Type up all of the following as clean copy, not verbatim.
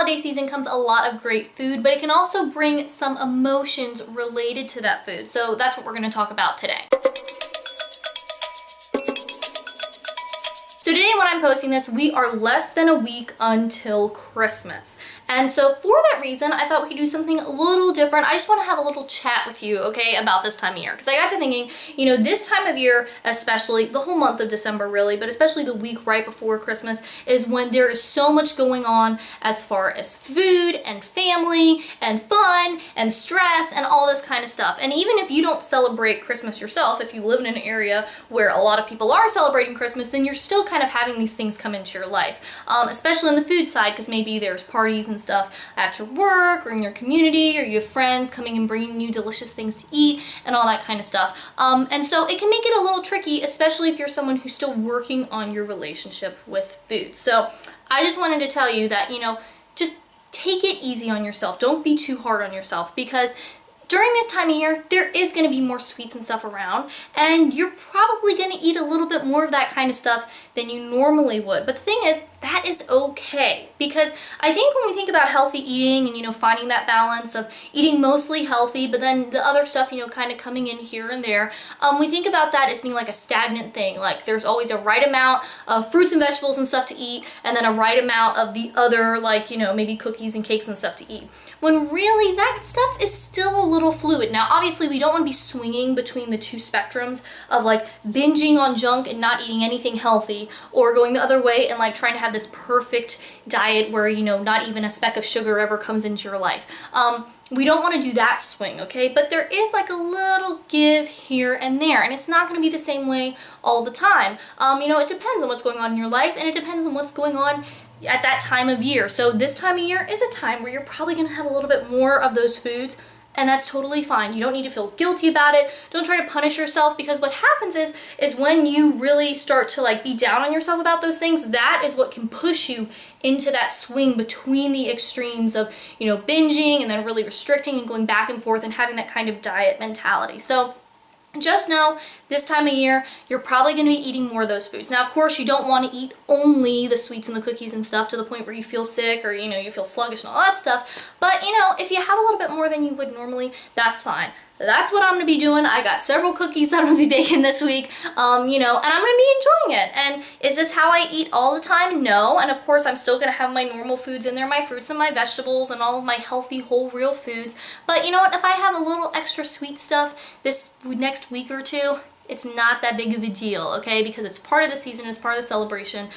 holiday season comes a lot of great food, but it can also bring some emotions related to that food. So that's what we're going to talk about today. So today when I'm posting this, we are less than a week until Christmas. And so for that reason, I thought we could do something a little different. I just want to have a little chat with you, okay, about this time of year. Because I got to thinking, you know, this time of year, especially the whole month of December really, but especially the week right before Christmas is when there is so much going on as far as food and family and fun and stress and all this kind of stuff. And even if you don't celebrate Christmas yourself, if you live in an area where a lot of people are celebrating Christmas, then you're still kind of having these things come into your life, especially on the food side, because maybe there's parties and stuff at your work or in your community, or you have friends coming and bringing you delicious things to eat and all that kind of stuff. And so it can make it a little tricky, especially if you're someone who's still working on your relationship with food. So I just wanted to tell you that, you know, just take it easy on yourself. Don't be too hard on yourself, because during this time of year, there is going to be more sweets and stuff around, and you're probably going to eat a little bit more of that kind of stuff than you normally would. But the thing is, that is okay, because I think when we think about healthy eating and, you know, finding that balance of eating mostly healthy, but then the other stuff, you know, kind of coming in here and there, we think about that as being like a stagnant thing. Like there's always a right amount of fruits and vegetables and stuff to eat, and then a right amount of the other, like, you know, maybe cookies and cakes and stuff to eat. When really that stuff is still a little fluid. Now, obviously, we don't want to be swinging between the two spectrums of like binging on junk and not eating anything healthy, or going the other way and like trying to have this perfect diet where, you know, not even a speck of sugar ever comes into your life. We don't want to do that swing, okay? But there is like a little give here and there, and it's not going to be the same way all the time. You know, it depends on what's going on in your life, and it depends on what's going on at that time of year. So this time of year is a time where you're probably going to have a little bit more of those foods, and that's totally fine. You don't need to feel guilty about it. Don't try to punish yourself, because what happens is when you really start to like be down on yourself about those things, that is what can push you into that swing between the extremes of, you know, binging and then really restricting and going back and forth and having that kind of diet mentality. So just know this time of year, you're probably going to be eating more of those foods. Now, of course, you don't want to eat only the sweets and the cookies and stuff to the point where you feel sick or, you know, you feel sluggish and all that stuff. But, you know, if you have a little bit more than you would normally, that's fine. That's what I'm going to be doing. I got several cookies that I'm going to be baking this week, you know, and I'm going to be enjoying it. And is this how I eat all the time? No. And of course, I'm still going to have my normal foods in there, my fruits and my vegetables and all of my healthy, whole, real foods. But you know what? If I have a little extra sweet stuff this next week or two, it's not that big of a deal, okay? Because it's part of the season, it's part of the celebration,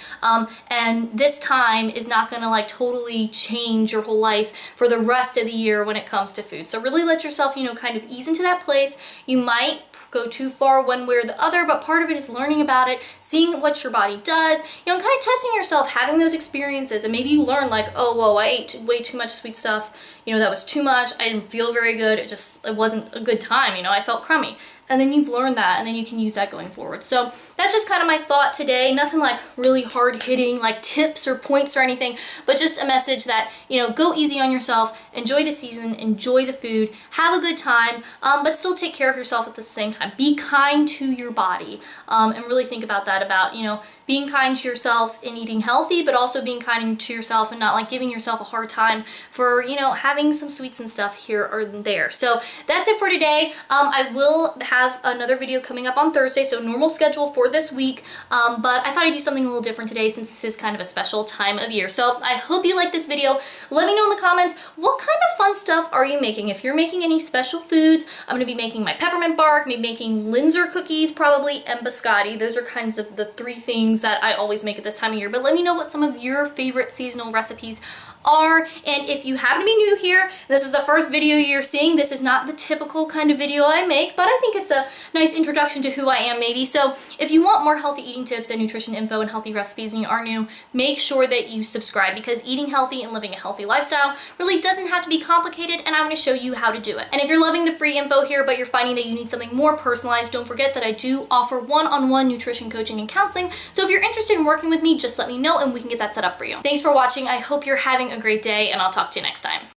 and this time is not gonna like totally change your whole life for the rest of the year when it comes to food. So really let yourself, you know, kind of ease into that place. You might go too far one way or the other, but part of it is learning about it, seeing what your body does, you know, kind of testing yourself, having those experiences, and maybe you learn like, oh, whoa, I ate way too much sweet stuff, you know, that was too much, I didn't feel very good, it wasn't a good time, you know, I felt crummy. And then you've learned that, and then you can use that going forward. So that's just kind of my thought today. Nothing like really hard-hitting like tips or points or anything, but just a message that, you know, go easy on yourself, enjoy the season, enjoy the food, have a good time, but still take care of yourself at the same time. Be kind to your body, and really think about that, about, you know, being kind to yourself in eating healthy, but also being kind to yourself and not like giving yourself a hard time for, you know, having some sweets and stuff here or there. So that's it for today. I will have another video coming up on Thursday, so normal schedule for this week, but I thought I'd do something a little different today since this is kind of a special time of year. So I hope you like this video. Let me know in the comments, what kind of fun stuff are you making? If you're making any special foods, I'm going to be making my peppermint bark, maybe making Linzer cookies probably, and biscotti. Those are kinds of the three things that I always make at this time of year. But let me know what some of your favorite seasonal recipes are. And if you happen to be new here, this is the first video you're seeing. This is not the typical kind of video I make, but I think it's a nice introduction to who I am maybe. So if you want more healthy eating tips and nutrition info and healthy recipes and you are new, make sure that you subscribe, because eating healthy and living a healthy lifestyle really doesn't have to be complicated, and I'm going to show you how to do it. And if you're loving the free info here, but you're finding that you need something more personalized, don't forget that I do offer one-on-one nutrition coaching and counseling. So if you're interested in working with me, just let me know and we can get that set up for you. Thanks for watching. I hope you're having a great day, and I'll talk to you next time.